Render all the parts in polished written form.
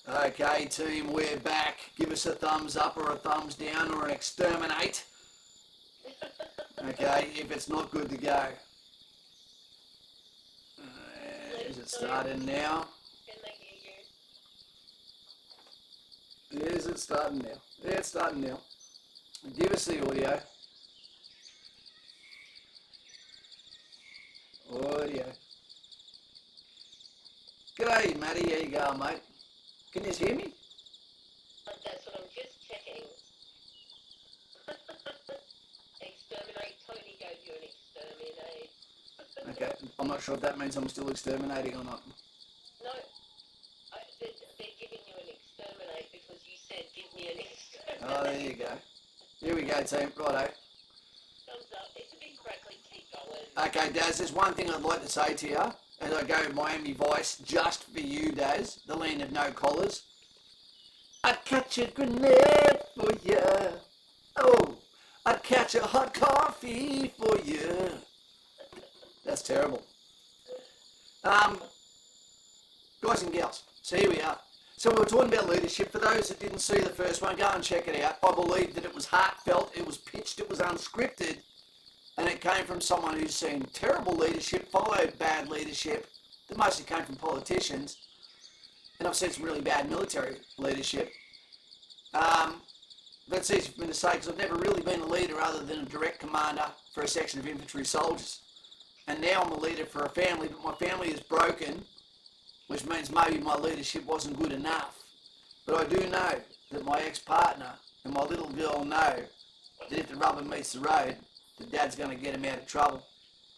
Okay, team, we're back. Give us a thumbs up or a thumbs down or an exterminate. Okay, if it's not good to go. Is it starting now? Can they hear you? Is it starting now? Yeah, it's starting now. Give us the audio. Audio. G'day, Matty. How you going, mate? Can you hear me? That's what I'm just checking. Exterminate. Tony gave you an exterminate. Okay, I'm not sure if that means I'm still exterminating or not. No, they're giving you an exterminate because you said give me an exterminate. Oh, there you go. Here we go, team. Righto. Thumbs up. It's a bit crackly. Keep going. Okay, Daz, there's one thing I'd like to say to you as I go Miami Vice just for you, Daz, the land of no collars. I'd catch a grenade for you. Oh, I'd catch a hot coffee for you. That's terrible. Guys and gals, so here we are. So we were talking about leadership. For those that didn't see the first one, go and check it out. I believe that it was heartfelt, it was pitched, it was unscripted, and it came from someone who's seen terrible leadership, followed bad leadership, that mostly came from politicians, and I've seen some really bad military leadership. But it's easy for me to say because I've never really been a leader other than a direct commander for a section of infantry soldiers. And now I'm a leader for a family, but my family is broken, which means maybe my leadership wasn't good enough. But I do know that my ex-partner and my little girl know that if the rubber meets the road, that Dad's going to get him out of trouble.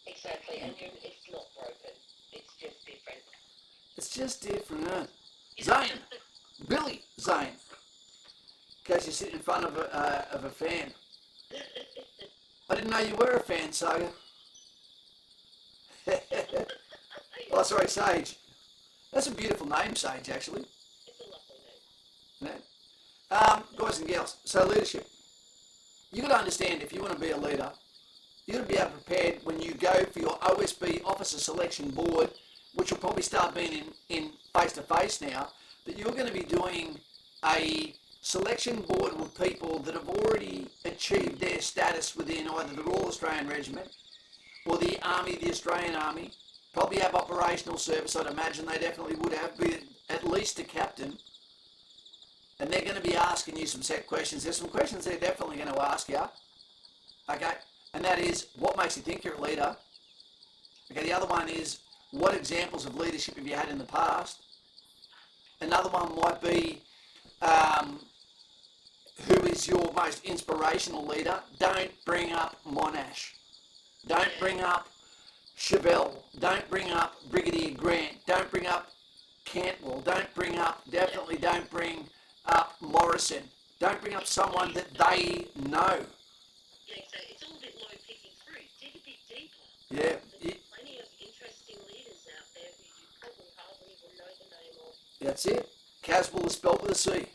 Exactly, and it's not broken. It's just different. It's just different, huh? Zane, Billy Zane. In case you're sitting in front of a fan. I didn't know you were a fan, Saga. Oh, sorry, Sage. That's a beautiful name, Sage, actually. It's a lovely name. Yeah. Guys and girls, so leadership. You've got to understand, if you want to be a leader, you've got to be able to prepare when you go for your OSB Officer Selection Board, which will probably start being in face-to-face now, that you're going to be doing a selection board with people that have already achieved their status within either the Royal Australian Regiment or the Army, the Australian Army, probably have operational service. I'd imagine they definitely would have, be at least a captain. And they're going to be asking you some set questions. There's some questions they're definitely going to ask you. Okay, and that is, what makes you think you're a leader? Okay, the other one is, what examples of leadership have you had in the past? Another one might be, who is your most inspirational leader? Don't bring up Monash. Don't bring up Chevelle. Don't bring up Brigadier Grant. Don't bring up Cantwell. Definitely don't bring up Morrison. Don't bring up someone that they know. Yeah, so it's all a bit low picking fruit. Dig a bit deeper. Yeah. There's plenty of interesting leaders out there who you probably hardly even know the name of. That's it. Caswell is spelled with a C.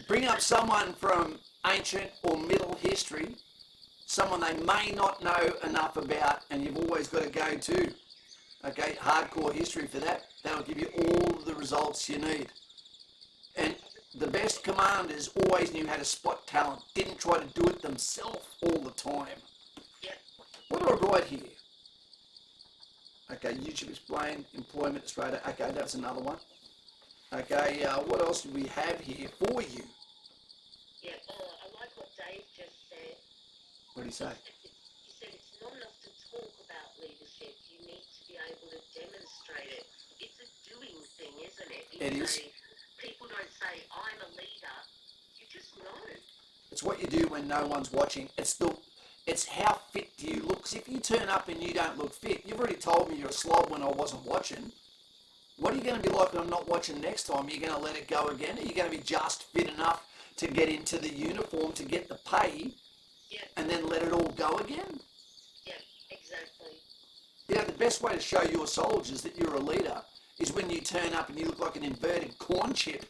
Bring up someone from ancient or middle history, someone they may not know enough about, and you've always got to go to, okay, hardcore history for that. That'll give you all the results you need. And the best commanders always knew how to spot talent, didn't try to do it themselves all the time. Yep. What do I write here? Okay, YouTube explain, employment, Australia. Okay, that's another one. Okay, what else do we have here for you? Yeah, I like what Dave just said. What do you say? He said it's not enough to talk about leadership. You need to be able to demonstrate it. It's a doing thing, isn't it? It is. People don't say, I'm a leader. You just know. It's what you do when no one's watching. It's how fit do you look. 'Cause if you turn up and you don't look fit, you've already told me you're a slob when I wasn't watching. What are you going to be like when I'm not watching next time? Are you going to let it go again? Are you going to be just fit enough to get into the uniform, to get the pay, and then let it all go again? Yeah, exactly. You know, the best way to show your soldiers that you're a leader is when you turn up and you look like an inverted corn chip.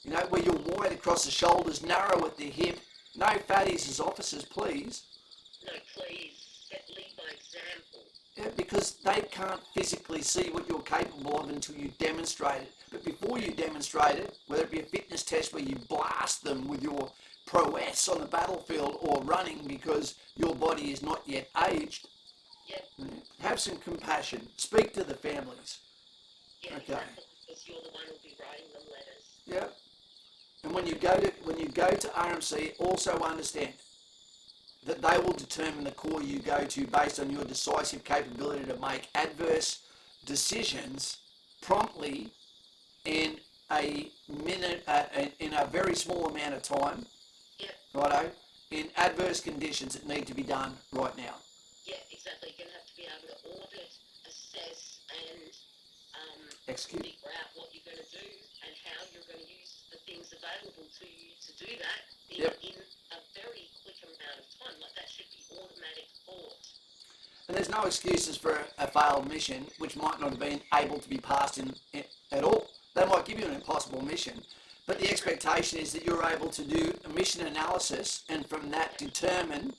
You know, where you're wide across the shoulders, narrow at the hip. No fatties as officers, please. No, please. lead by example. Yeah, because they can't physically see what you're capable of until you demonstrate it. But before you demonstrate it, whether it be a fitness test where you blast them with your prowess on the battlefield or running because your body is not yet aged, Yeah. have some compassion. Speak to the families. Yeah, Okay. exactly, because you're the one who'll be writing them letters. Yeah. And when you go to RMC, also understand that they will determine the corps you go to based on your decisive capability to make adverse decisions promptly in a minute, in a very small amount of time, Yeah. righto, in adverse conditions that need to be done right now. Yeah, exactly. You're going to have to be able to audit, assess, and Execute. figure out what you're going to do and how you're going to use the things available to you to do that in a very quick amount of time. Like, that should be automatic thought. And there's no excuses for a failed mission which might not have been able to be passed in at all. They might give you an impossible mission, but the expectation is that you're able to do a mission analysis and from that determine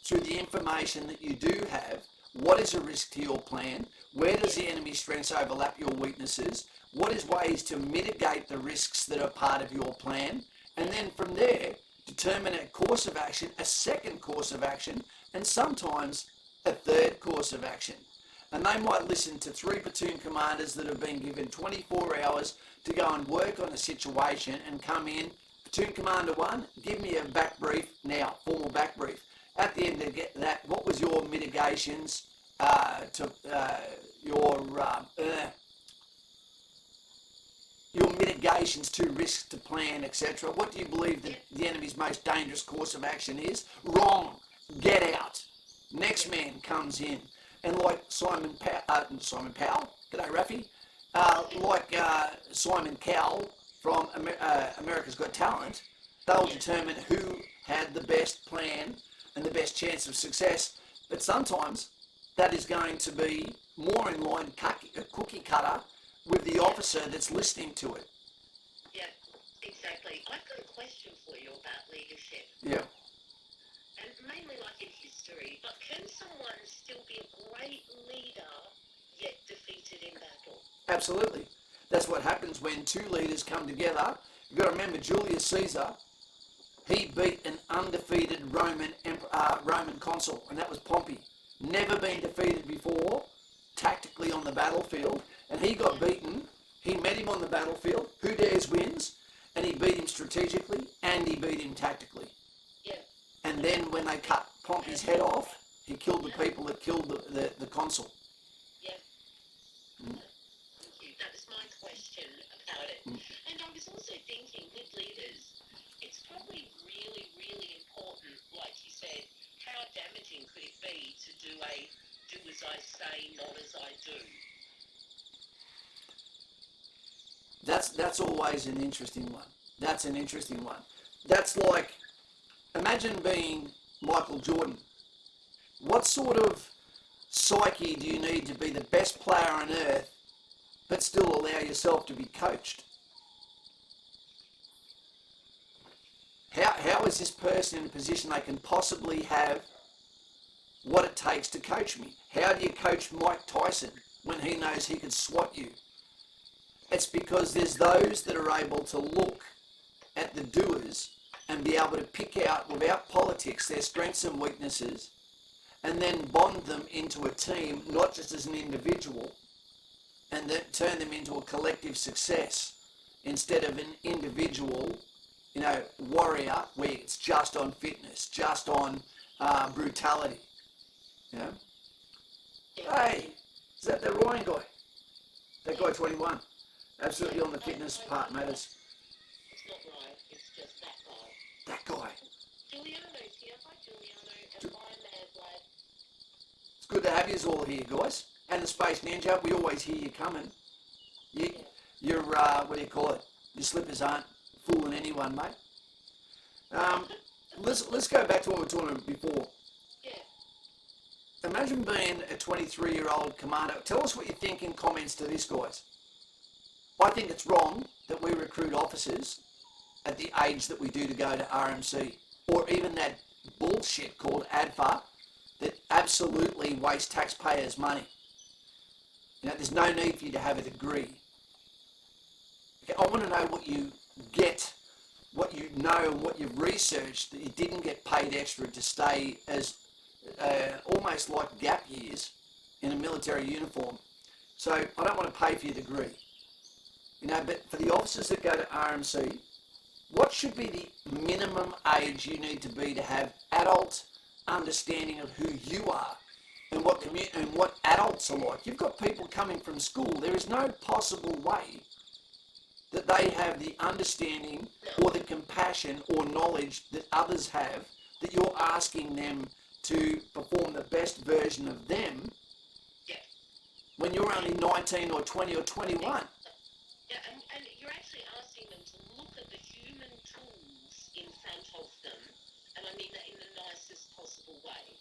through the information that you do have what is a risk to your plan, where does the enemy's strengths overlap your weaknesses, what is ways to mitigate the risks that are part of your plan, and then from there determine a course of action, a second course of action, and sometimes a third course of action. And they might listen to 3 platoon commanders that have been given 24 hours to go and work on a situation and come in. Platoon Commander 1, give me a back brief now, formal back brief. At the end of that, what was your mitigations your mitigations to risk to plan, etc. What do you believe that the enemy's most dangerous course of action is? Wrong. Get out. Next man comes in. And like Simon Powell, g'day Rafi, Simon Cowell from America's Got Talent, they'll determine who had the best plan and the best chance of success. But sometimes that is going to be more in line cookie cutter with the officer that's listening to it. Yeah, exactly. I've got a question for you about leadership. Yeah. And mainly like in history, but can someone still be a great leader yet defeated in battle? Absolutely. That's what happens when two leaders come together. You've got to remember Julius Caesar, he beat an undefeated Roman consul, and that was Pompey. Never been defeated before, tactically on the battlefield, and he got beaten. He met him on the battlefield. Who dares wins, and he beat him strategically, and he beat him tactically. Yeah. And then when they cut Pompey's head off, he killed the people that killed the consul. Yeah. Thank you. That was my question about it. And I was also thinking with leaders, it's probably really, really important, like you said, how damaging could it be to do as I say, not as I do? That's always an interesting one. That's an interesting one. That's like, imagine being Michael Jordan. What sort of psyche do you need to be the best player on earth but still allow yourself to be coached? How is this person in a position they can possibly have what it takes to coach me? How do you coach Mike Tyson when he knows he could swat you? It's because there's those that are able to look at the doers and be able to pick out, without politics, their strengths and weaknesses, and then bond them into a team, not just as an individual, and then turn them into a collective success instead of an individual, warrior where it's just on fitness, just on brutality. Hey, is that the Ryan guy? That guy 21. Absolutely on the fitness part matters. It's not right, it's just that guy. That guy. Giuliano's here. Hi, Giuliano. And bye, Mad Lad. It's good to have you all here, guys. And the Space Ninja, we always hear you coming. You're what do you call it? Your slippers aren't fooling anyone, mate. Let's go back to what we were talking about before. Yeah. Imagine being a 23-year-old commander. Tell us what you think in comments to this, guys. I think it's wrong that we recruit officers at the age that we do to go to RMC, or even that bullshit called ADFA, that absolutely waste taxpayers' money. There's no need for you to have a degree. Okay, I want to know what you get, what you know and what you've researched that you didn't get paid extra to stay as almost like gap years in a military uniform. So I don't want to pay for your degree. But for the officers that go to RMC, what should be the minimum age you need to be to have adult understanding of who you are and what adults are like? You've got people coming from school. There is no possible way that they have the understanding or the compassion or knowledge that others have, that you're asking them to perform the best version of them when you're only 19 or 20 or 21. Yeah, and you're actually asking them to look at the human tools in front of them, and I mean that in the nicest possible way.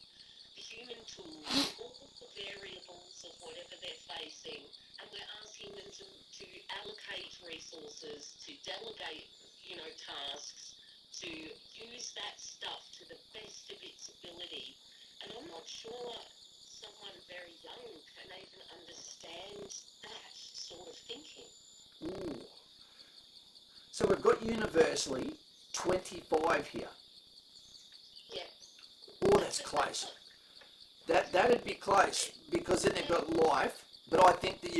The human tools, all the variables of whatever they're facing, and we're asking them to allocate resources, to delegate, tasks, to use that stuff to the best of its ability. And I'm not sure someone very young can even understand that sort of thinking. Ooh. So we've got universally 25 here. Yeah. Oh, that's close. That'd be close, because then they've got life, but I think that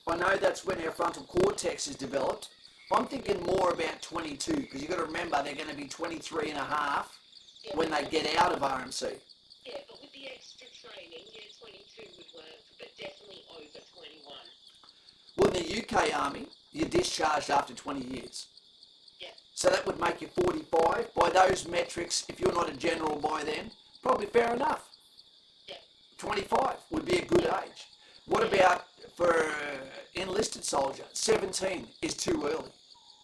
I know that's when our frontal cortex is developed. I'm thinking more about 22, because you've got to remember they're going to be 23 and a half when they get out of RMC. Yeah, but with the extra training, 22 would work, but definitely over 21. Well, in the UK Army, you're discharged after 20 years. Yeah. So that would make you 45. By those metrics, if you're not a general by then, probably fair enough. Yeah. 25 would be a good age. What about for enlisted soldier? 17 is too early.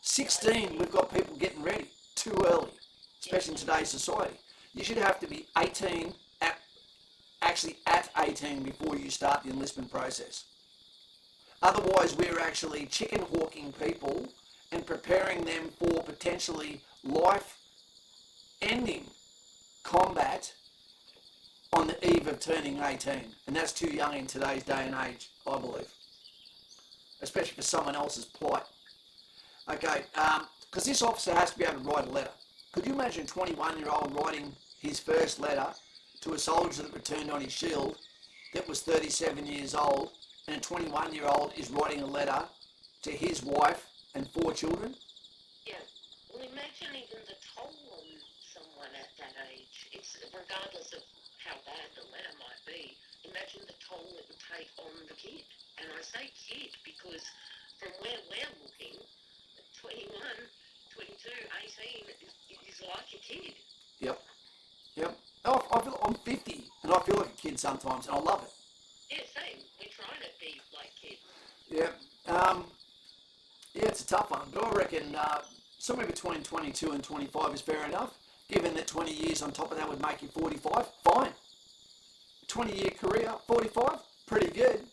16, we've got people getting ready. Too early, especially in today's society. You should have to be 18, at 18 before you start the enlistment process. Otherwise, we're actually chicken hawking people and preparing them for potentially life-ending combat on the eve of turning 18. And that's too young in today's day and age, I believe. Especially for someone else's plight. Okay, because this officer has to be able to write a letter. Could you imagine a 21-year-old writing his first letter to a soldier that returned on his shield that was 37 years old, and a 21-year-old is writing a letter to his wife and 4 children? Yeah. Well, imagine even the toll on someone at that age. It's regardless of how bad the letter might be. Imagine the toll it would take on the kid. And I say kid because from where we're looking, 21, 22, 18 is like a kid. Yep. Oh, I'm 50 and I feel like a kid sometimes, and I love it. Yeah, same. We're trying to be like kids. Yeah. It's a tough one, but I reckon somewhere between 22 and 25 is fair enough. Given that 20 years on top of that would make you 45, fine. 20-year career, 45, pretty good.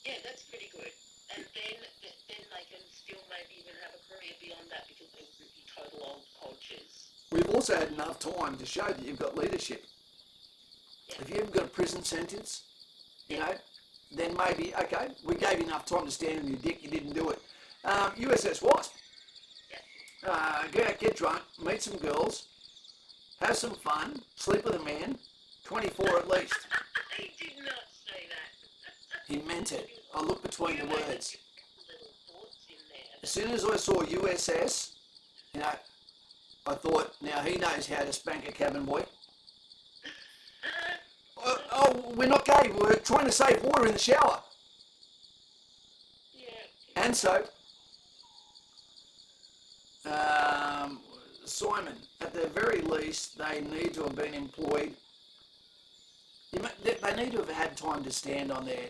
Yeah, that's pretty good. And then they can still maybe even have a career beyond that because they would be total old codgers. We've also had enough time to show that you've got leadership. Yeah. If you haven't got a prison sentence, then maybe, okay, we gave you enough time to stand on your dick, you didn't do it. USS Wasp. Yeah. Go out, get drunk, meet some girls, have some fun, sleep with a man, 24 at least. He did not say that. He meant it. I looked between the words. Little thoughts in there. As soon as I saw USS, I thought, now he knows how to spank a cabin boy. We're not gay. We're trying to save water in the shower. Yeah. And so, Simon, at the very least, they need to have been employed. They need to have had time to stand on their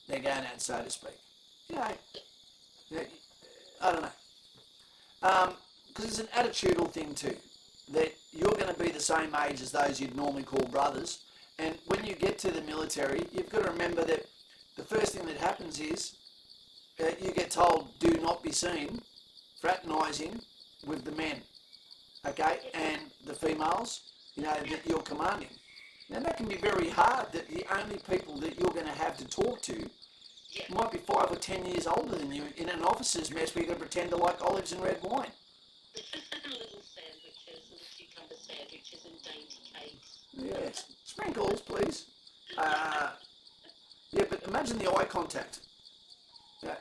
going out, so to speak. I don't know. Because it's an attitudinal thing too, that you're going to be the same age as those you'd normally call brothers. And when you get to the military, you've got to remember that the first thing that happens is you get told, do not be seen fraternising with the men, okay, and the females, that you're commanding. Now that can be very hard, that the only people that you're going to have to talk to might be 5 or 10 years older than you in an officer's mess where you're going to pretend to like olives and red wine. Little sandwiches, little cucumber sandwiches and dainty cakes. Yes, sprinkles, please. But imagine the eye contact.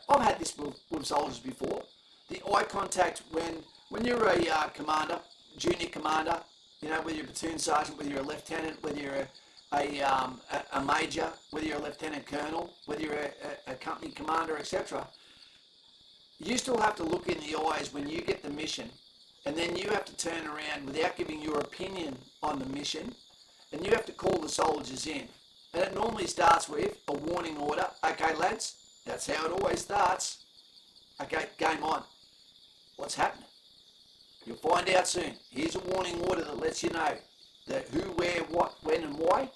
I've had this with soldiers before. The eye contact when you're a commander, junior commander, whether you're a platoon sergeant, whether you're a lieutenant, whether you're a major, whether you're a lieutenant colonel, whether you're a company commander, etc. You still have to look in the eyes when you get the mission, and then you have to turn around without giving your opinion on the mission, and you have to call the soldiers in. And it normally starts with a warning order. Okay, lads, that's how it always starts. Okay, game on. What's happening? You'll find out soon. Here's a warning order that lets you know that who, where, what, when and why,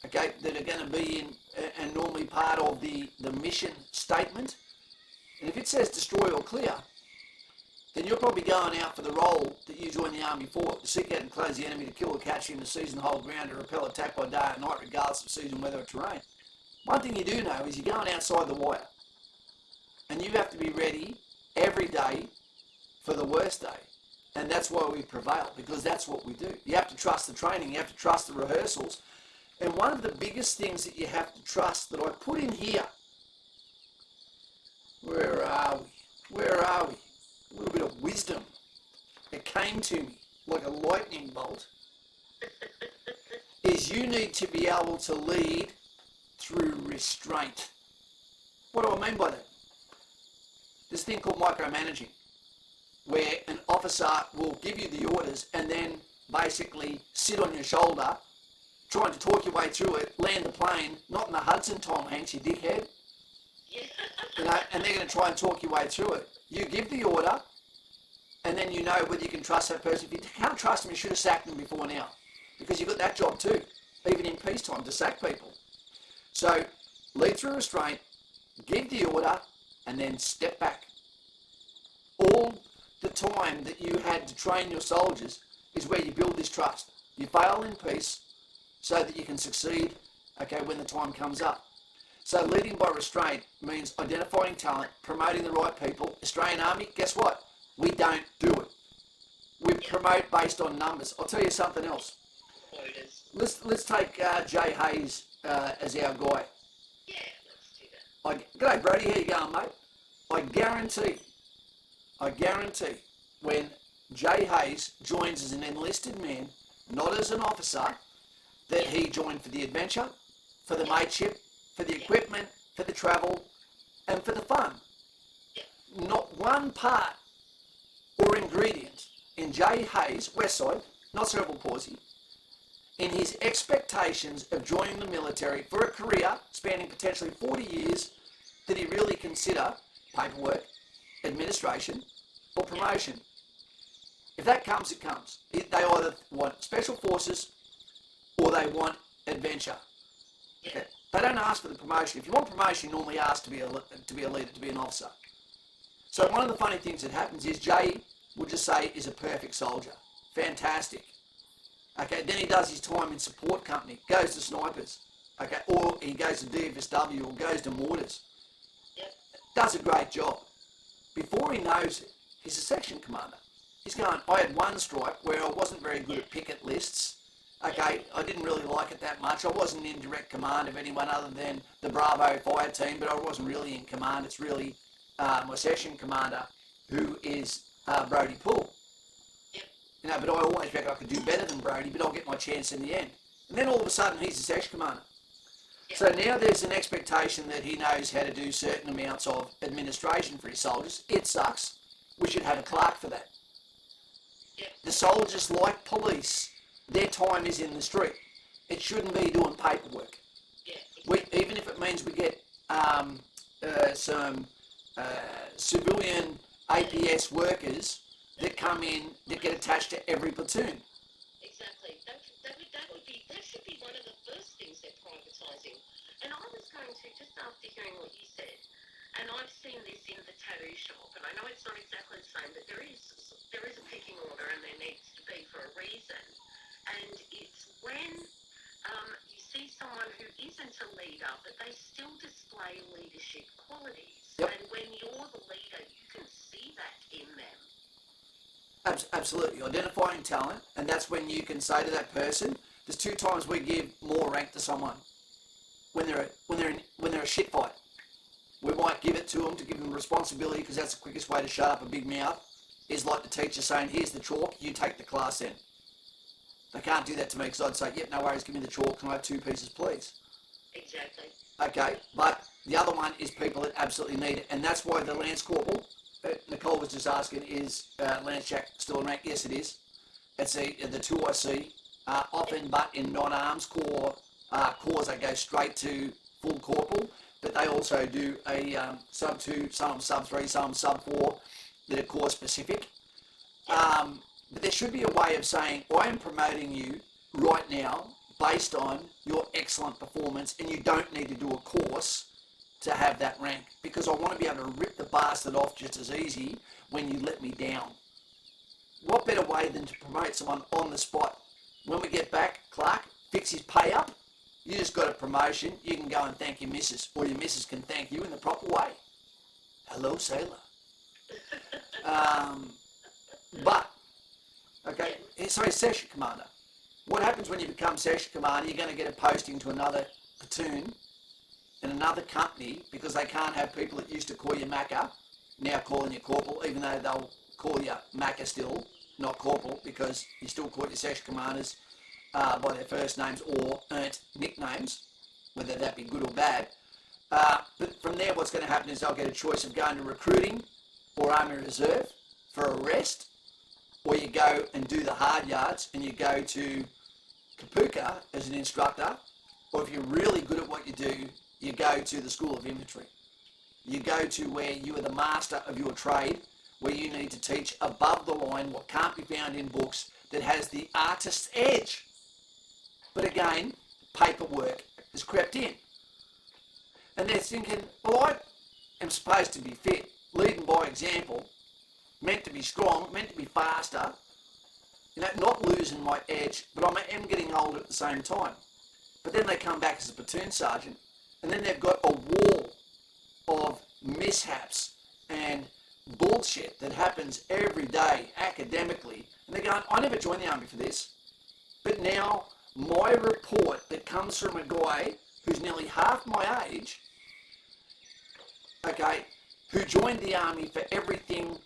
okay, that are going to be in and normally part of the mission statement. And if it says destroy or clear, then you're probably going out for the role that you joined the army for, to seek out and close the enemy, to kill or capture him, to seize and hold ground, to repel attack by day and night, regardless of season, weather or terrain. One thing you do know is you're going outside the wire. And you have to be ready every day for the worst day. And that's why we prevail, because that's what we do. You have to trust the training, you have to trust the rehearsals. And one of the biggest things that you have to trust that I put in here, where are we? A little bit of wisdom. It came to me like a lightning bolt, is you need to be able to lead through restraint. What do I mean by that? This thing called micromanaging, where an officer will give you the orders and then basically sit on your shoulder, trying to talk your way through it, land the plane, not in the Hudson, Tom Hanks, you dickhead. And they're going to try and talk your way through it. You give the order, and then you know whether you can trust that person. If you can't trust them, you should have sacked them before now, because you've got that job too, even in peacetime, to sack people. So lead through restraint, give the order, and then step back. All the time that you had to train your soldiers is where you build this trust. You fail in peace so that you can succeed, okay, when the time comes up. So leading by restraint means identifying talent, promoting the right people. Australian Army, guess what? We don't do it. We promote based on numbers. I'll tell you something else. Let's take Jay Hayes as our guy. Yeah, let's do that. G'day Brody, how you going, mate? I guarantee when Jay Hayes joins as an enlisted man, not as an officer, that he joined for the adventure, for the mateship, for the equipment, for the travel, and for the fun. Not one part or ingredient in Jay Hayes, Westside, not cerebral palsy, in his expectations of joining the military for a career spanning potentially 40 years, did he really consider paperwork, administration, or promotion. If that comes, it comes. They either want special forces or they want adventure. Okay. They don't ask for the promotion. If you want promotion, you normally ask to be a leader, to be an officer. So one of the funny things that happens is Jay would just say is a perfect soldier. Fantastic. Okay, then he does his time in support company, goes to snipers, okay, or he goes to DFSW or goes to mortars. Does a great job. Before he knows it, he's a section commander. He's going, I had one strike where I wasn't very good at picket lists. Okay, I didn't really like it that much. I wasn't in direct command of anyone other than the Bravo fire team, but I wasn't really in command. It's really my section commander, who is Brody Poole. But I always reckon I could do better than Brody, but I'll get my chance in the end. And then all of a sudden, he's a section commander. So now there's an expectation that he knows how to do certain amounts of administration for his soldiers. It sucks. We should have a clerk for that. The soldiers, like police, their time is in the street. It shouldn't be doing paperwork. Even if it means we get some civilian APS workers that come in that get attached to every platoon. Exactly. That should be one of the first things they're privatising. And I was going to, just after hearing what you said, and I've seen this in the tattoo shop, and I know it's not exactly the same, but there is a pecking order, and there needs to be for a reason. And it's when isn't a leader, but they still display leadership qualities. Yep. And when you're the leader, you can see that in them. Absolutely, identifying talent, and that's when you can say to that person, there's 2 times we give more rank to someone when they're a shit fight. We might give it to them to give them responsibility, because that's the quickest way to shut up a big mouth, is like the teacher saying, here's the chalk, you take the class then. They can't do that to me, because I'd say, yep, no worries, give me the chalk, can I have 2 pieces please? Exactly. Okay, but the other one is people that absolutely need it, and that's why the Lance Corporal, Nicole was just asking, is Lance Jack still in rank? Yes, it is. It's the 2IC, often, but in non-arms corps, they go straight to full corporal, but they also do a sub 2, some sub 3, some sub 4 that are corps specific. But there should be a way of saying, I am promoting you right now based on your excellent performance, and you don't need to do a course to have that rank, because I want to be able to rip the bastard off just as easy when you let me down. What better way than to promote someone on the spot? When we get back, Clark, fix his pay up. You just got a promotion. You can go and thank your missus, or your missus can thank you in the proper way. Hello, sailor. Sorry, section commander. What happens when you become section commander? You're going to get a posting to another platoon in another company, because they can't have people that used to call you Macca now calling you corporal, even though they'll call you Macca still, not corporal, because you still call your section commanders by their first names or earned nicknames, whether that be good or bad. But from there, what's going to happen is they'll get a choice of going to recruiting or Army Reserve for a rest, or you go and do the hard yards and you go to Kapuka as an instructor, or if you're really good at what you do, you go to the School of Infantry. You go to where you are the master of your trade, where you need to teach above the line what can't be found in books, that has the artist's edge. But again, paperwork has crept in. And they're thinking, well, I am supposed to be fit, leading by example, meant to be strong, meant to be faster, not losing my edge, but I am getting older at the same time. But then they come back as a platoon sergeant, and then they've got a wall of mishaps and bullshit that happens every day academically. And they're going, I never joined the army for this. But now my report that comes from a guy who's nearly half my age, okay, who joined the army for everything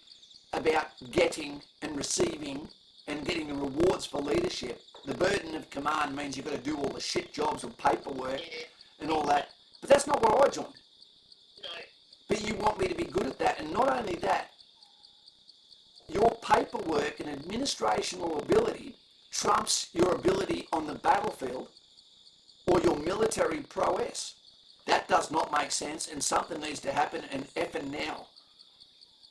about getting and receiving and getting the rewards for leadership. The burden of command means you've got to do all the shit jobs of paperwork and all that. But that's not what I joined. No. But you want me to be good at that. And not only that, your paperwork and administrational ability trumps your ability on the battlefield or your military prowess. That does not make sense, and something needs to happen, and effing now.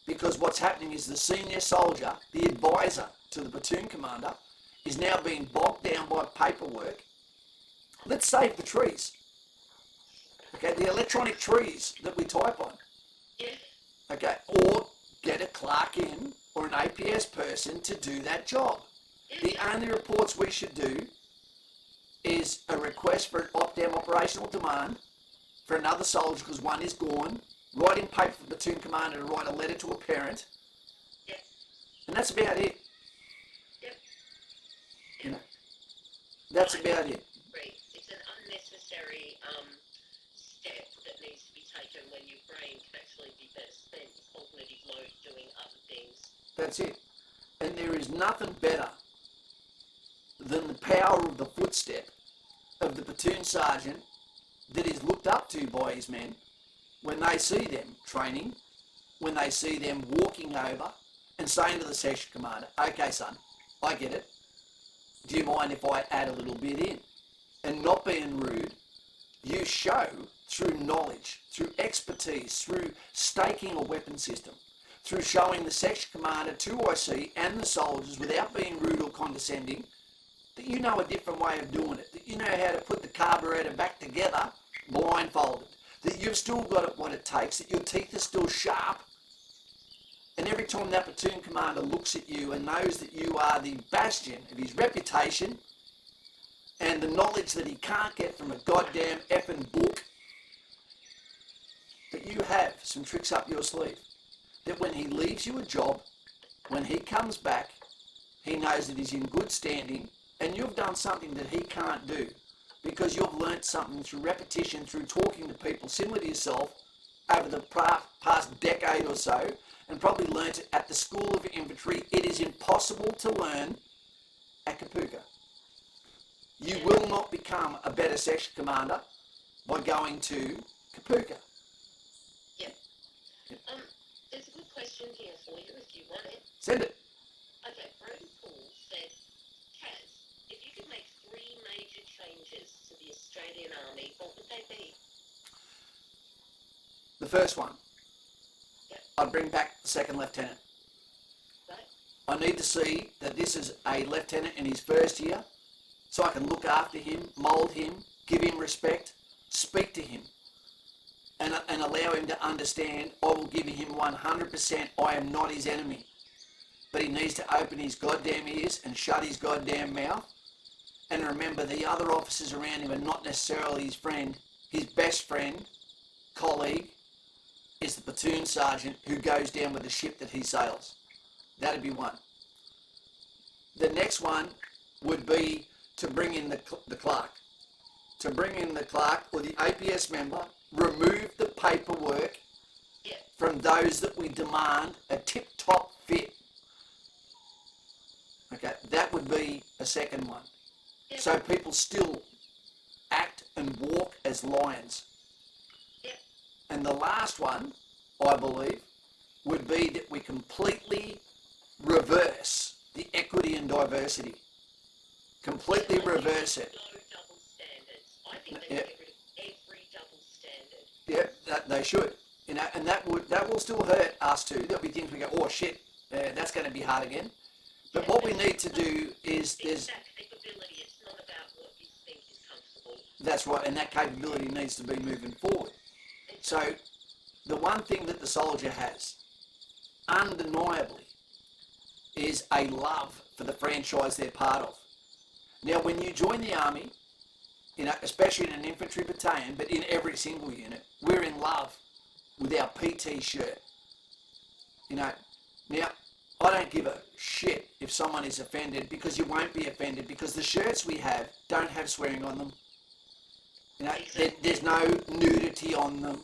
Because what's happening is the senior soldier, the advisor to the platoon commander, is now being bogged down by paperwork. Let's save the trees. Okay, the electronic trees that we type on. Yeah. Okay, or get a clerk in or an APS person to do that job. The only reports we should do is a request for an opt-down operational demand for another soldier because one is gone, writing paper for the platoon commander to write a letter to a parent, and that's about it. You know, that's about it. Right. It's an unnecessary step that needs to be taken when your brain can actually be better spent with cognitive load doing other things. That's it. And there is nothing better than the power of the footstep of the platoon sergeant that is looked up to by his men when they see them training, when they see them walking over and saying to the section commander, okay son, I get it. Do you mind if I add a little bit in? And not being rude, you show through knowledge, through expertise, through staking a weapon system, through showing the section commander, 2IC and the soldiers without being rude or condescending, that you know a different way of doing it, that you know how to put the carburetor back together blindfolded, that you've still got it what it takes, that your teeth are still sharp. And every time that platoon commander looks at you and knows that you are the bastion of his reputation and and the knowledge that he can't get from a goddamn effing book, that you have some tricks up your sleeve. That when he leaves you a job, when he comes back, he knows that he's in good standing, and you've done something that he can't do because you've learnt something through repetition, through talking to people similar to yourself over the past decade or so, and probably learnt it at the School of Infantry. It is impossible to learn at Kapuka. You will not become a better section commander by going to Kapuka. Yep. There's a good question here for you if you want it. Send it. Okay, Brody Paul said, Kaz, if you could make 3 major changes to the Australian Army, what would they be? The first one, Yep. I'd bring back the second lieutenant. Right? I need to see that this is a lieutenant in his first year, so I can look after him, mould him, give him respect, speak to him, and allow him to understand I will give him 100%. I am not his enemy. But he needs to open his goddamn ears and shut his goddamn mouth. And remember, the other officers around him are not necessarily his friend. His best friend, colleague, is the platoon sergeant who goes down with the ship that he sails. That'd be one. The next one would be to bring in the clerk. To bring in the clerk or the APS member, remove the paperwork from those that we demand a tip-top fit. Okay, that would be a second one. Yep. So people still act and walk as lions. Yep. And the last one, I believe, would be that we completely reverse the equity and diversity. Completely reverse it. No double standards. I think they should get rid of every double standard. Yeah, they should. You know, and that will still hurt us too. There'll be things we go, oh shit, that's going to be hard again. But what we need to do is it's that capability. It's not about what you think is comfortable. That's right, and that capability needs to be moving forward. So the one thing that the soldier has, undeniably, is a love for the franchise they're part of. Now, when you join the army, you know, especially in an infantry battalion, but in every single unit, we're in love with our PT shirt. You know, now, I don't give a shit if someone is offended, because you won't be offended, because the shirts we have don't have swearing on them. You know, there's no nudity on them.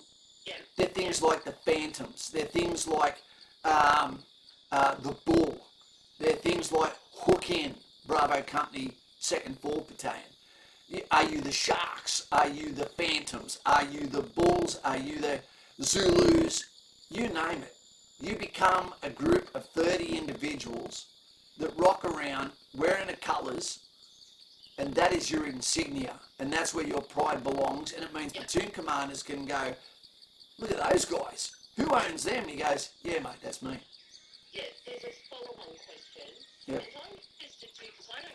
Yeah. They're things like the Phantoms. They're things like the Bull. They're things like Hook In, Bravo Company, 2nd 4th Battalion. Are you the Sharks? Are you the Phantoms? Are you the Bulls? Are you the Zulus? You name it. You become a group of 30 individuals that rock around wearing the colours, and that is your insignia, and that's where your pride belongs. And it means platoon commanders can go, look at those guys. Who owns them? And he goes, yeah, mate, that's me. Yeah, there's a follow-on question. Yep. And I'm interested too, because I don't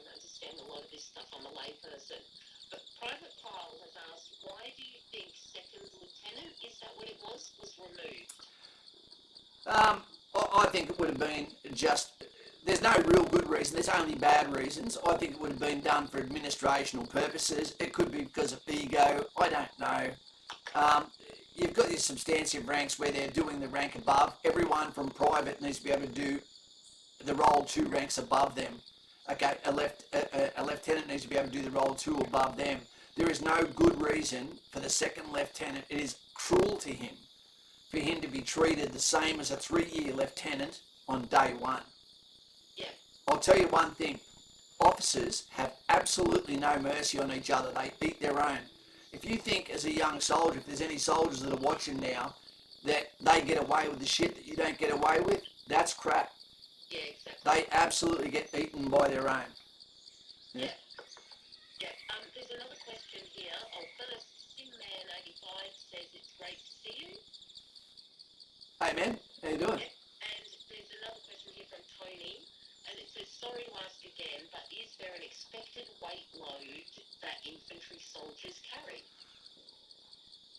understand a lot of this stuff. I'm a layperson. But Private Kyle has asked, why do you think second lieutenant, is that what it was removed? I think it would have been just, there's no real good reason, there's only bad reasons. I think it would have been done for administrational purposes. It could be because of ego, I don't know. You've got your substantive ranks where they're doing the rank above. Everyone from private needs to be able to do the role 2 ranks above them. Okay, a lieutenant needs to be able to do the role 2 above them. There is no good reason for the second lieutenant. It is cruel to him for him to be treated the same as a 3-year lieutenant on day 1. Yeah. I'll tell you one thing. Officers have absolutely no mercy on each other. They eat their own. If you think as a young soldier, if there's any soldiers that are watching now, that they get away with the shit that you don't get away with, that's crap. Yeah, exactly. They absolutely get eaten by their own. Yeah. Yeah. There's another question here. Simman85 says it's great to see you. Hey man, how you doing? Yeah. And there's another question here from Tony, and it says, sorry to ask again, but is there an expected weight load that infantry soldiers carry?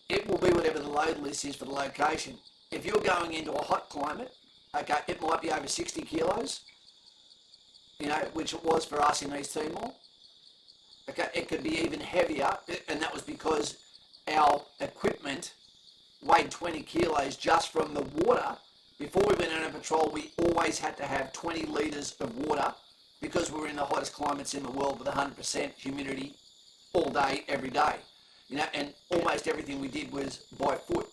It will be whatever the load list is for the location. If you're going into a hot climate, okay, it might be over 60 kilos, you know, which it was for us in East Timor. Okay, it could be even heavier, and that was because our equipment weighed 20 kilos just from the water. Before we went on a patrol, we always had to have 20 litres of water because we were in the hottest climates in the world with 100% humidity all day, every day. And almost everything we did was by foot.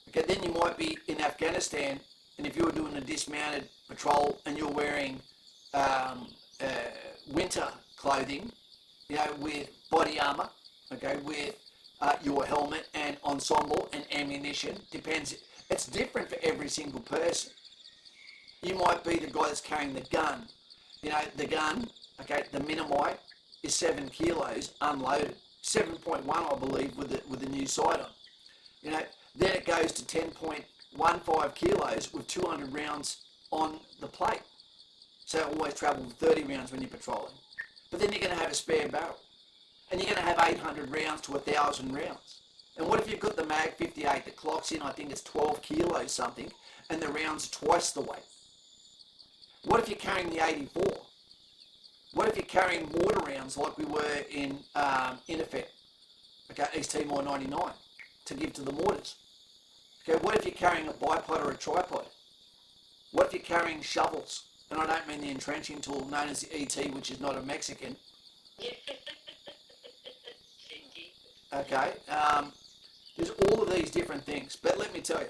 Okay, then you might be in Afghanistan, and if you were doing a dismounted patrol and you're wearing winter clothing, with body armour, okay, with your helmet and ensemble and ammunition, depends. It's different for every single person. You might be the guy that's carrying the gun. The gun, okay, the Minimite is 7 kilos unloaded, 7.1 I believe with the new sight on. Then it goes to 10.15 kilos with 200 rounds on the plate. So it always travels 30 rounds when you're patrolling. But then you're going to have a spare barrel. And you're going to have 800 rounds to 1,000 rounds. And what if you've got the Mag 58 that clocks in, I think it's 12 kilos something, and the rounds are twice the weight? What if you're carrying the 84? What if you're carrying mortar rounds like we were in effect, okay, East Timor 99, to give to the mortars? Okay, what if you're carrying a bipod or a tripod? What if you're carrying shovels? And I don't mean the entrenching tool known as the ET, which is not a Mexican. Okay, there's all of these different things. But let me tell you,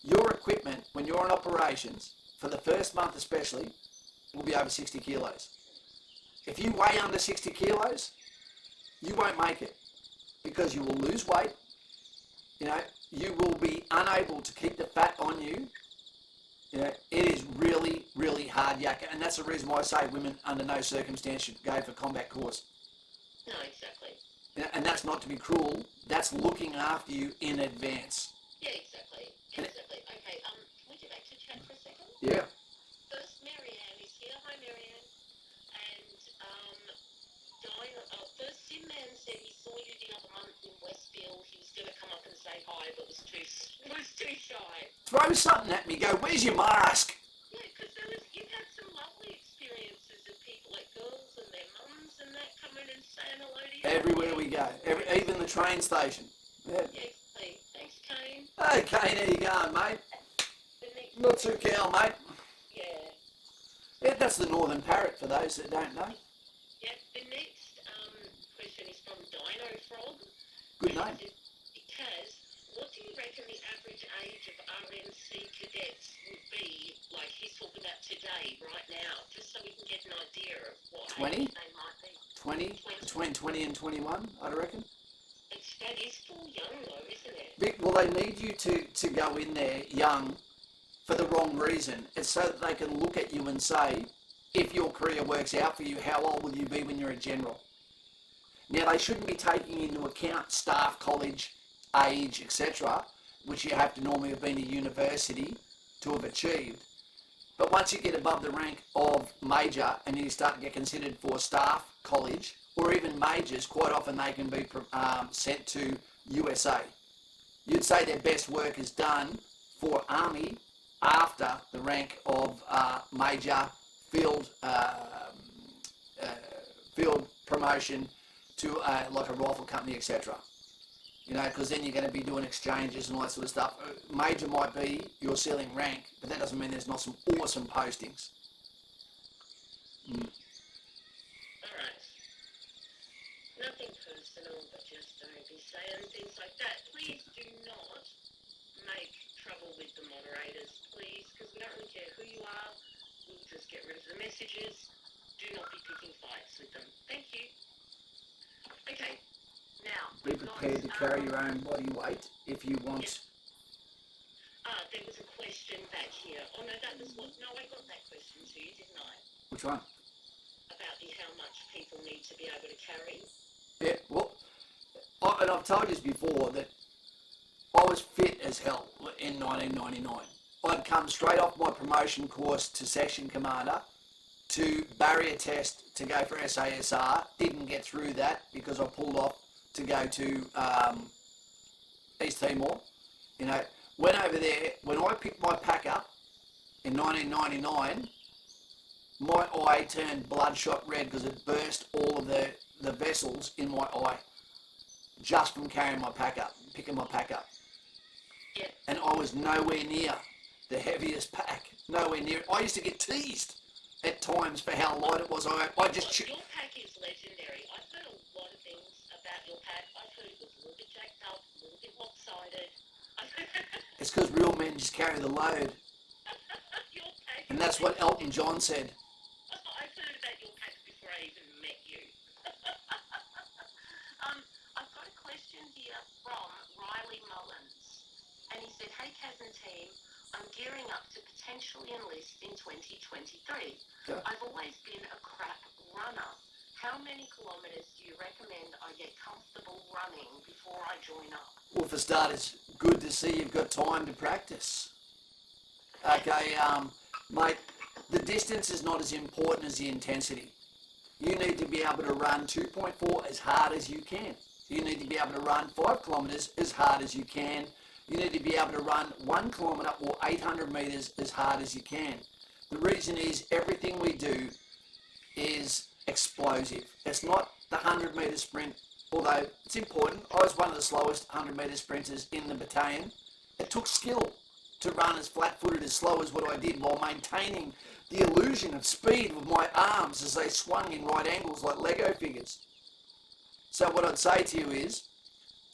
your equipment, when you're on operations, for the first month especially, will be over 60 kilos. If you weigh under 60 kilos, you won't make it because you will lose weight. You will be unable to keep the fat on you. It is really, really hard yakka, and that's the reason why I say women under no circumstance should go for combat course. No, exactly. And that's not to be cruel. That's looking after you in advance. Yeah, exactly. Exactly. Okay, can we get back to chat for a second? Yeah. First, Marianne is here. Hi, Marianne. And first, Sim Man said he saw you the other month in Westfield. He was going to come up and say hi, but was too shy. Throw something at me. Go, where's your mask? Yeah, because you've had some lovely experiences of people, like girls and their mums and that, coming and saying hello to you. Everywhere we go. Even the train station. Yeah. Yeah, thanks, Kane. Hey, Kane, how you going, mate? Not too cow, mate. Yeah. Yeah, that's the northern parrot for those that don't know. Yeah, the next question is from Dino Frog. Good name. Kaz, what do you reckon the average age of RNC cadets would be, like he's talking about today, right now, just so we can get an idea of what 20? age they might be? 20? Between 20 and 21, I'd reckon. That is still young though, isn't it? Well, they need you to go in there young for the wrong reason. It's so that they can look at you and say, if your career works out for you, how old will you be when you're a general? Now, they shouldn't be taking into account staff, college, age, etc., which you have to normally have been to university to have achieved. But once you get above the rank of major and you start to get considered for staff, college, or even majors, quite often they can be sent to USA. You'd say their best work is done for Army after the rank of major, field promotion to like a rifle company, etc. Because then you're going to be doing exchanges and all that sort of stuff. Major might be your ceiling rank, but that doesn't mean there's not some awesome postings. Alright. Nothing personal, but just don't be saying things like that. Please do not make trouble with the moderators, please, because we don't really care who you are. We'll just get rid of the messages. Do not be picking fights with them. Thank you. Okay. Now, Be prepared to carry your own body weight if you want. Yes. There was a question back here. Oh no, that was what. No, I got that question to you, didn't I? Which one? About how much people need to be able to carry. Yeah, well, and I've told you before that I was fit as hell in 1999. I'd come straight off my promotion course to section commander to barrier test to go for SASR. Didn't get through that because I pulled off to go to East Timor. Went over there. When I picked my pack up in 1999, my eye turned bloodshot red because it burst all of the the vessels in my eye just from carrying my pack up, picking my pack up. Yeah. And I was nowhere near the heaviest pack, nowhere near it. I used to get teased at times for how light it was. I just... Your pack is legendary. I've heard a lot of things about your pack. I've heard it was a little bit jacked up, a little bit lopsided. It's because real men just carry the load. Your pack And that's what Elton John said. I've heard about your pack before I even met you. I've got a question here from Riley Mullins. And he said, hey, Kaz and team, I'm gearing up to potentially enlist in 2023. Yeah. I've always been a crap runner. How many kilometres do you recommend I get comfortable running before I join up? Well, for starters, good to see you've got time to practice. Okay, mate, the distance is not as important as the intensity. You need to be able to run 2.4 as hard as you can. You need to be able to run 5 kilometres as hard as you can. You need to be able to run 1 kilometre or 800 metres as hard as you can. The reason is everything we do is explosive. It's not the 100 metre sprint, although it's important. I was one of the slowest 100 metre sprinters in the battalion. It took skill to run as flat-footed, as slow as what I did, while maintaining the illusion of speed with my arms as they swung in right angles like Lego figures. So what I'd say to you is,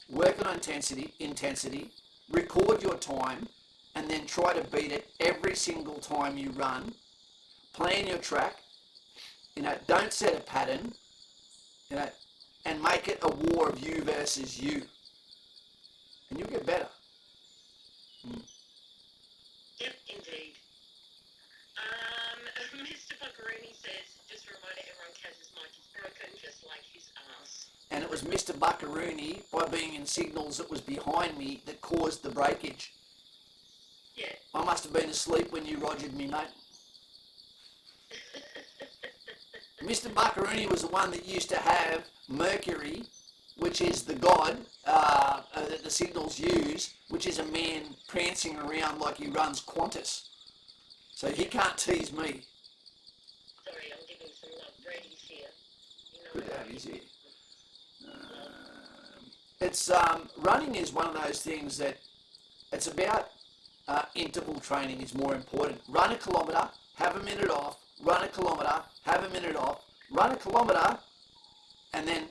work on intensity, record your time, and then try to beat it every single time you run. Plan your track. Don't set a pattern, and make it a war of you versus you. And you'll get better. Yep, indeed. Mr. Buckaroni says, just a reminder, everyone, Kaz's mic is broken, just like his ass. And it was Mr. Buckaroni, by being in signals that was behind me, that caused the breakage. Yeah. I must have been asleep when you rogered me, mate. Mr. Buckaroni was the one that used to have Mercury, which is the god that the signals use, which is a man prancing around like he runs Qantas. So he can't tease me. Sorry, I'm giving some love. Brady's here. Good to have you here. Running is one of those things that it's about interval training is more important. Run a kilometre, have a minute off, run a kilometre, have a minute off, run a kilometre, and then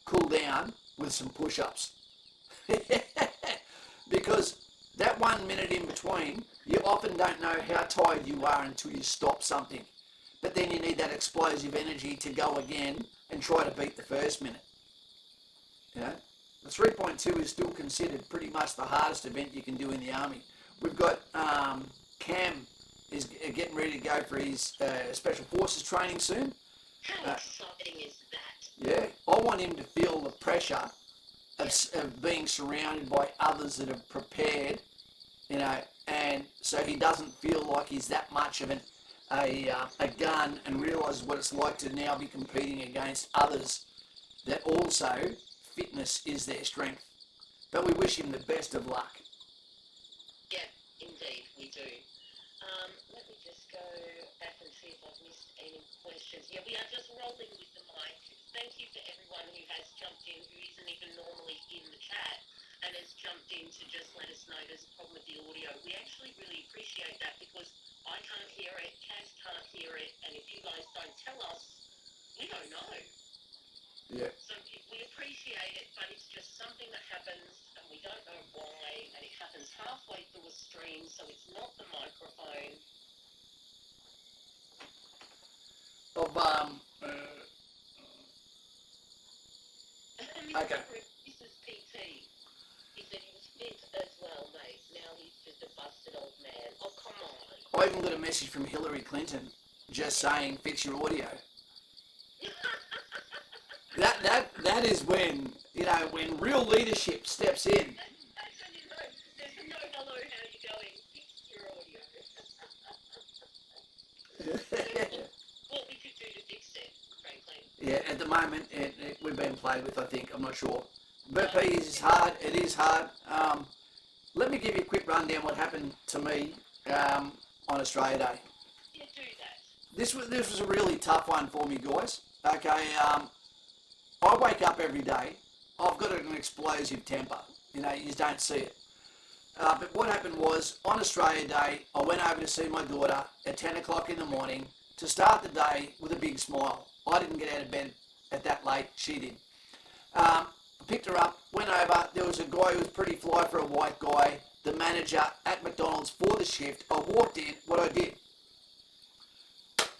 cool down with some push-ups. Because that 1 minute in between, you often don't know how tired you are until you stop something. But then you need that explosive energy to go again and try to beat the first minute. The 3.2 is still considered pretty much the hardest event you can do in the army. We've got Cam is getting ready to go for his Special Forces training soon. How exciting is that? Yeah, I want him to feel the pressure of being surrounded by others that have prepared, and so he doesn't feel like he's that much of a gun, and realises what it's like to now be competing against others that also fitness is their strength. But we wish him the best of luck. Yeah, indeed, we do. Let me just go back and see if I've missed any questions. Yeah, we are just rolling with the mic. Thank you to everyone who has jumped in, who isn't even normally in the chat, and has jumped in to just let us know there's a problem with the audio. We actually really appreciate that, because I can't hear it, Kaz can't hear it, and if you guys don't tell us, we don't know. Yeah. So we appreciate it, but it's just something that happens, and we don't know why, and it happens halfway through a stream, so it's not the microphone. Okay. This is PT. He said he was fit as well, mate. Now he's just a busted old man. Oh, come on. I even got a message from Hillary Clinton just saying, fix your audio. That is when, when real leadership steps in. That's when you know there's a no hello, how you going? Fix your audio. What we could do to fix it, frankly. Yeah, at the moment, we're being played with, I think. I'm not sure. BP is hard. It is hard. Let me give you a quick rundown what happened to me on Australia Day. Yeah, do that. This was a really tough one for me, guys. Okay, I wake up every day. I've got an explosive temper. You know, you just don't see it. But what happened was, on Australia Day, I went over to see my daughter at 10 o'clock in the morning to start the day with a big smile. I didn't get out of bed at that late, she did. I picked her up, went over, there was a guy who was pretty fly for a white guy, the manager at McDonald's for the shift. I walked in, what I did,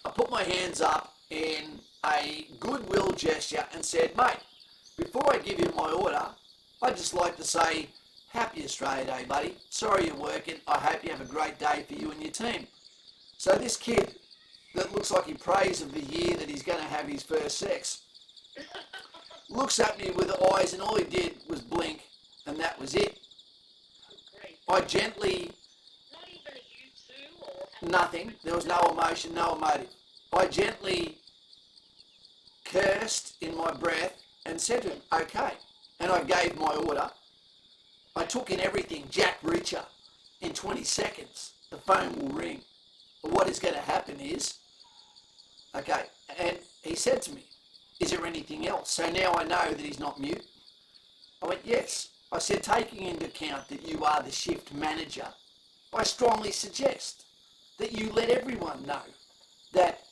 I put my hands up in a goodwill gesture and said, mate, before I give you my order, I'd just like to say, happy Australia Day, buddy. Sorry you're working. I hope you have a great day for you and your team. So this kid that looks like he prays of the year that he's going to have his first sex looks at me with the eyes, and all he did was blink, and that was it. Great. I gently, Not even a you too, or nothing, there was no emotion, no emotive. I gently cursed in my breath and said to him, okay. And I gave my order. I took in everything, Jack Reacher. In 20 seconds, the phone will ring. But what is going to happen is, okay, and he said to me, is there anything else? So now I know that he's not mute. I went, yes. I said, taking into account that you are the shift manager, I strongly suggest that you let everyone know that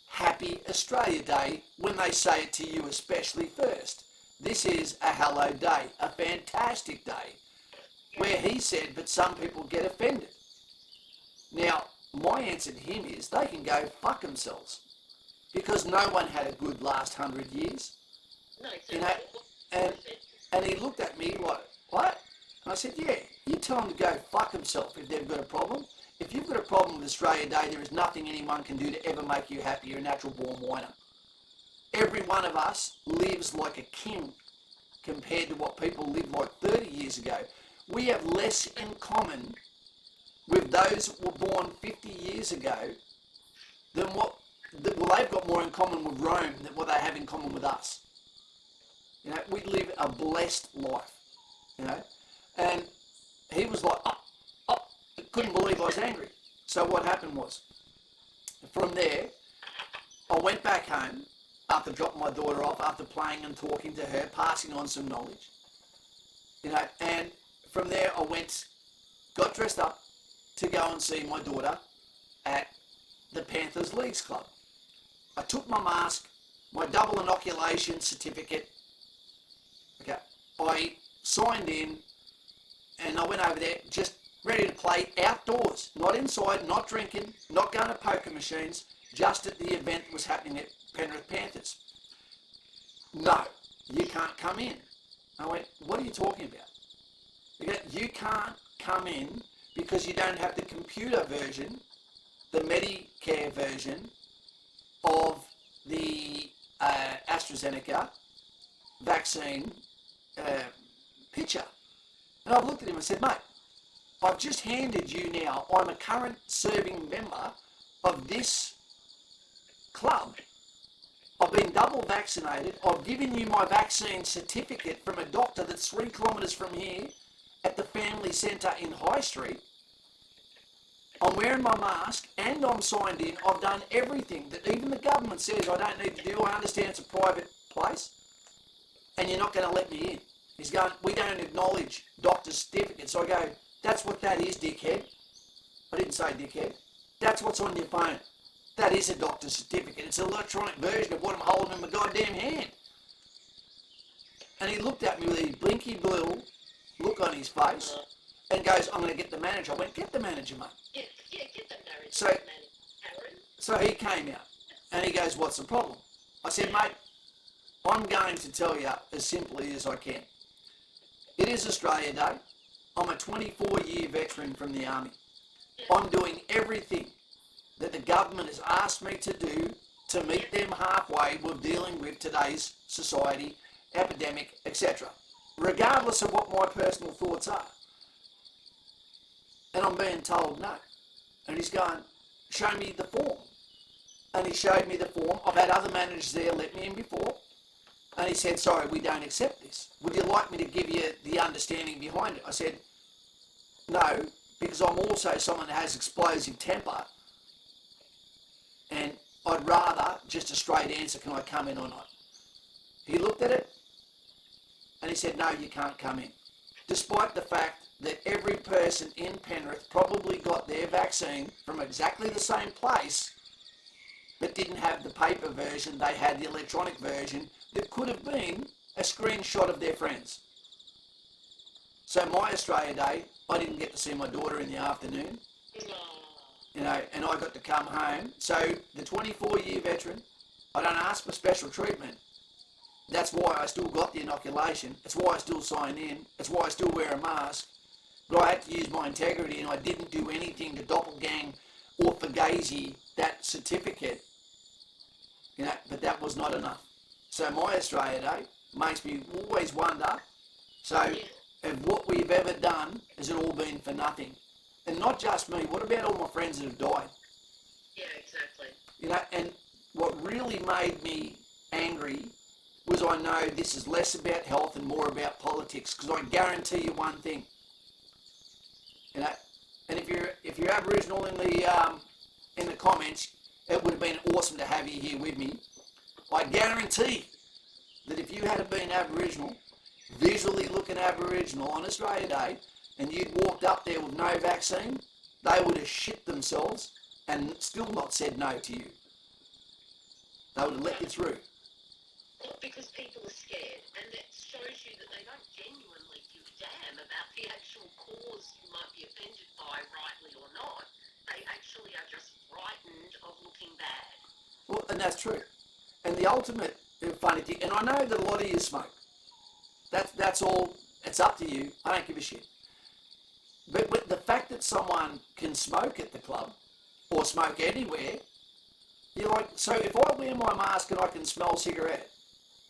Happy Australia Day when they say it to you especially first. This is a hallowed day, a fantastic day, where he said, but some people get offended. Now, my answer to him is they can go fuck themselves, because no one had a good last 100 years. no, You know, and he looked at me like, what? And I said, yeah, you tell them to go fuck themselves if they've got a problem. If you've got a problem with Australia Day, there is nothing anyone can do to ever make you happy. You're a natural born whiner. Every one of us lives like a king compared to what people lived like 30 years ago. We have less in common with those that were born 50 years ago than well, they've got more in common with Rome than what they have in common with us. You know, we live a blessed life, you know. And he was like, couldn't believe I was angry. So what happened was, from there, I went back home after dropping my daughter off, after playing and talking to her, passing on some knowledge, you know, and from there I went, got dressed up to go and see my daughter at the Panthers Leagues Club. I took my mask, my double inoculation certificate, okay, I signed in, and I went over there just ready to play outdoors, not inside, not drinking, not going to poker machines, just at the event that was happening at Penrith Panthers. No, you can't come in. I went, what are you talking about? He goes, you can't come in because you don't have the computer version, the Medicare version of the AstraZeneca vaccine picture. And I've looked at him and said, mate, I've just handed you now, I'm a current serving member of this club. I've been double vaccinated. I've given you my vaccine certificate from a doctor that's 3 kilometres from here at the family centre in High Street. I'm wearing my mask and I'm signed in. I've done everything that even the government says I don't need to do. I understand it's a private place and you're not going to let me in. He's going, we don't acknowledge doctor's certificates. So I go, that's what that is, dickhead. I didn't say dickhead. That's what's on your phone. That is a doctor's certificate. It's an electronic version of what I'm holding in my goddamn hand. And he looked at me with his blinky blue look on his face and goes, I'm going to get the manager. I went, get the manager, mate. Yeah, get the manager, So, Aaron. so he came out and he goes, what's the problem? I said, mate, I'm going to tell you as simply as I can. It is Australia Day. I'm a 24-year veteran from the Army. I'm doing everything that the government has asked me to do to meet them halfway with dealing with today's society, epidemic, etc. Regardless of what my personal thoughts are. And I'm being told no. And he's going, show me the form. And he showed me the form. I've had other managers there let me in before. And he said, sorry, we don't accept this. Would you like me to give you the understanding behind it? I said, no, because I'm also someone that has explosive temper. And I'd rather just a straight answer, can I come in or not? He looked at it and he said, no, you can't come in. Despite the fact that every person in Penrith probably got their vaccine from exactly the same place, but didn't have the paper version, they had the electronic version that could have been a screenshot of their friends. So my Australia Day, I didn't get to see my daughter in the afternoon, and I got to come home. So the 24-year veteran, I don't ask for special treatment. That's why I still got the inoculation. It's why I still sign in. It's why I still wear a mask. But I had to use my integrity, and I didn't do anything to doppelgang or fugazi that certificate. But that was not enough. So my Australia Day makes me always wonder, so if what we've ever done, has it all been for nothing? And not just me, what about all my friends that have died? Yeah, exactly. And what really made me angry was I know this is less about health and more about politics, because I guarantee you one thing, and if you're Aboriginal in the comments, it would have been awesome to have you here with me. I guarantee that if you had been Aboriginal, visually looking Aboriginal on Australia Day, and you'd walked up there with no vaccine, they would have shit themselves and still not said no to you. They would have let you through. Well, because people are scared, and that shows you that they don't genuinely give a damn about the actual cause you might be offended by, rightly or not. They actually are just frightened of looking bad. Well, and that's true. And the ultimate funny thing, and I know that a lot of you smoke. That's all. It's up to you. I don't give a shit. But with the fact that someone can smoke at the club or smoke anywhere, you're like, so if I wear my mask and I can smell cigarette,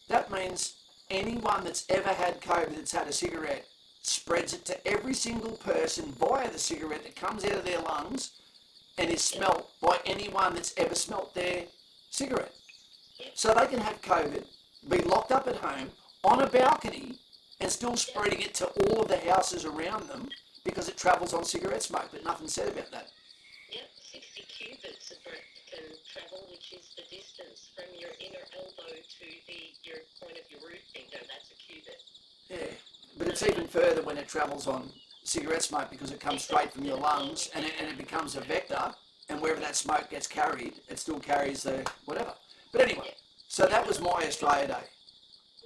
that means anyone that's ever had COVID that's had a cigarette spreads it to every single person via the cigarette that comes out of their lungs and is smelt by anyone that's ever smelt their cigarette. So they can have COVID, be locked up at home on a balcony and still spreading it to all of the houses around them because it travels on cigarette smoke, but nothing's said about that. Yep, 60 cubits of breath can travel, which is the distance from your inner elbow to your point of your root finger. That's a cubit. Yeah, but it's even further when it travels on cigarette smoke because it comes straight from your lungs and it becomes a vector, and wherever that smoke gets carried, it still carries the whatever. But anyway, so that was my Australia Day.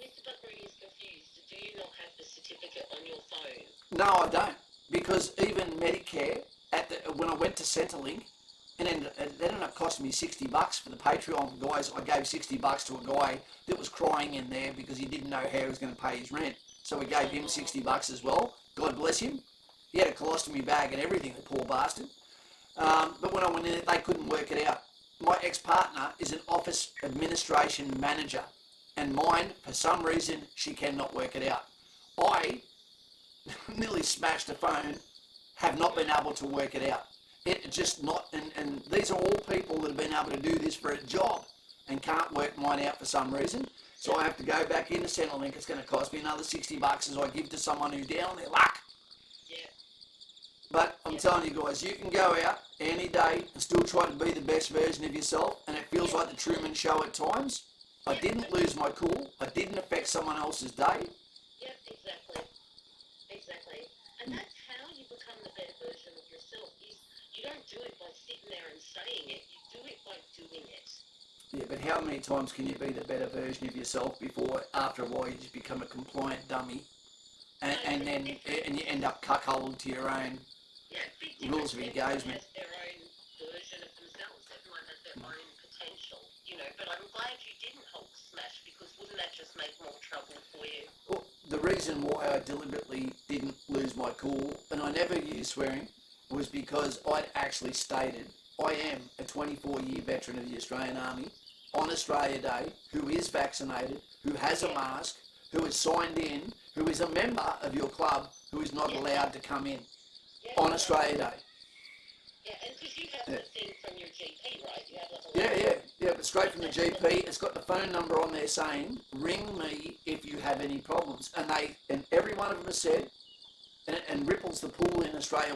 Mr. Buckley is confused. Do you not have the certificate on your phone? No, I don't, because even Medicare, when I went to Centrelink, and then it ended up costing me $60 for the Patreon guys. I gave $60 to a guy that was crying in there because he didn't know how he was going to pay his rent. So we gave him $60 as well. God bless him. He had a colostomy bag and everything, the poor bastard. But when I went in, they couldn't work it out. My ex-partner is an office administration manager, and mine, for some reason, she cannot work it out. I nearly smashed a phone, have not been able to work it out. It just not, and these are all people that have been able to do this for a job and can't work mine out for some reason. So I have to go back into Centrelink. It's going to cost me another $60 as I give to someone who's down on their luck. Yeah. But I'm telling you guys, you can go out any day and still try to be the best version of yourself, and it feels like the Truman Show at times. I didn't lose my cool. I didn't affect someone else's day. Yep, exactly. Exactly. And that's how you become the better version of yourself. You don't do it by sitting there and saying it. You do it by doing it. Yeah, but how many times can you be the better version of yourself before, after a while, you just become a compliant dummy, and you end up cuckolded to your own rules of engagement. Everyone has their own version of themselves. Everyone has their own potential, But I'm glad you didn't Hulk smash, because wouldn't that just make more trouble for you? Well, the reason why I deliberately didn't lose my cool, and I never used swearing, was because I'd actually stated I am a 24-year veteran of the Australian Army on Australia Day, who is vaccinated, who has a mask, who is signed in, who is a member of your club, who is not allowed to come in on Australia Day. Yeah, and because you have the thing from your GP, right? You have Yeah, but straight from the GP. It's got the phone number on there saying, ring me if you have any problems. And every one of them has said, and Ripples, the pool in Australia,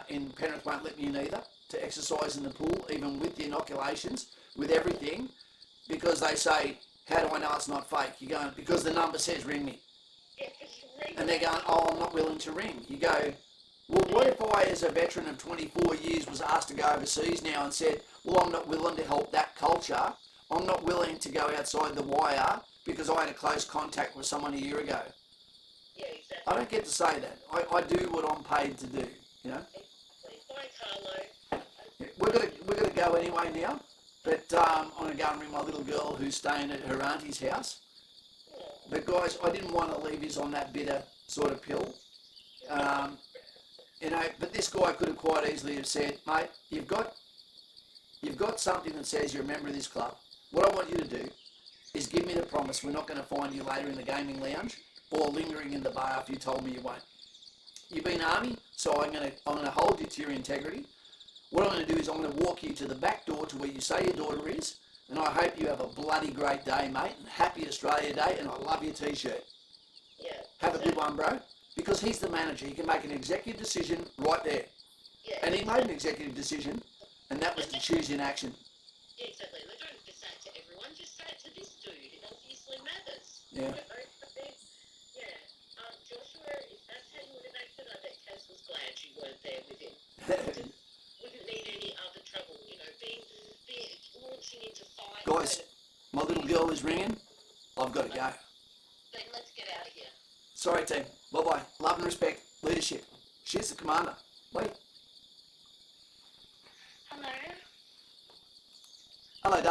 in Penrith won't let me in either, to exercise in the pool, even with the inoculations, with everything, because they say, How do I know it's not fake? You're going, because the number says ring me. Yeah, just ring And they're going, oh, I'm not willing to ring. You go, well, what if I, as a veteran of 24 years, was asked to go overseas now and said, well, I'm not willing to help that culture. I'm not willing to go outside the wire because I had a close contact with someone a year ago. Yeah, exactly. I don't get to say that. I do what I'm paid to do, you know. Exactly. Bye, Carlo. Yeah, we're gonna go anyway now, but I'm gonna go and ring my little girl who's staying at her auntie's house. But guys, I didn't want to leave you on that bitter sort of pill. You know, but this guy could have quite easily have said, mate, you've got something that says you're a member of this club. What I want you to do is give me the promise we're not going to find you later in the gaming lounge or lingering in the bar after you told me you won't. You've been army, so I'm gonna hold you to your integrity. What I'm going to do is I'm going to walk you to the back door to where you say your daughter is, and I hope you have a bloody great day, mate, and happy Australia Day, and I love your t-shirt. Yeah. Have a good one, bro. Because he's the manager, he can make an executive decision right there. Yeah. And he made an executive decision, and that was to choose in action. Yeah, exactly. They don't just say it to everyone, just say it to this dude. It obviously matters. Yeah. Yeah. Joshua, if that's how you would have acted, I bet Kaz was glad you weren't there with him. Wouldn't need any other trouble, you know, being launching into fights. Guys, my little girl is ringing. I've got to go. Then let's get out of here. Sorry, team. Bye-bye. Love and respect. Leadership. She's the commander. Wait. Hello? Hello, Dave.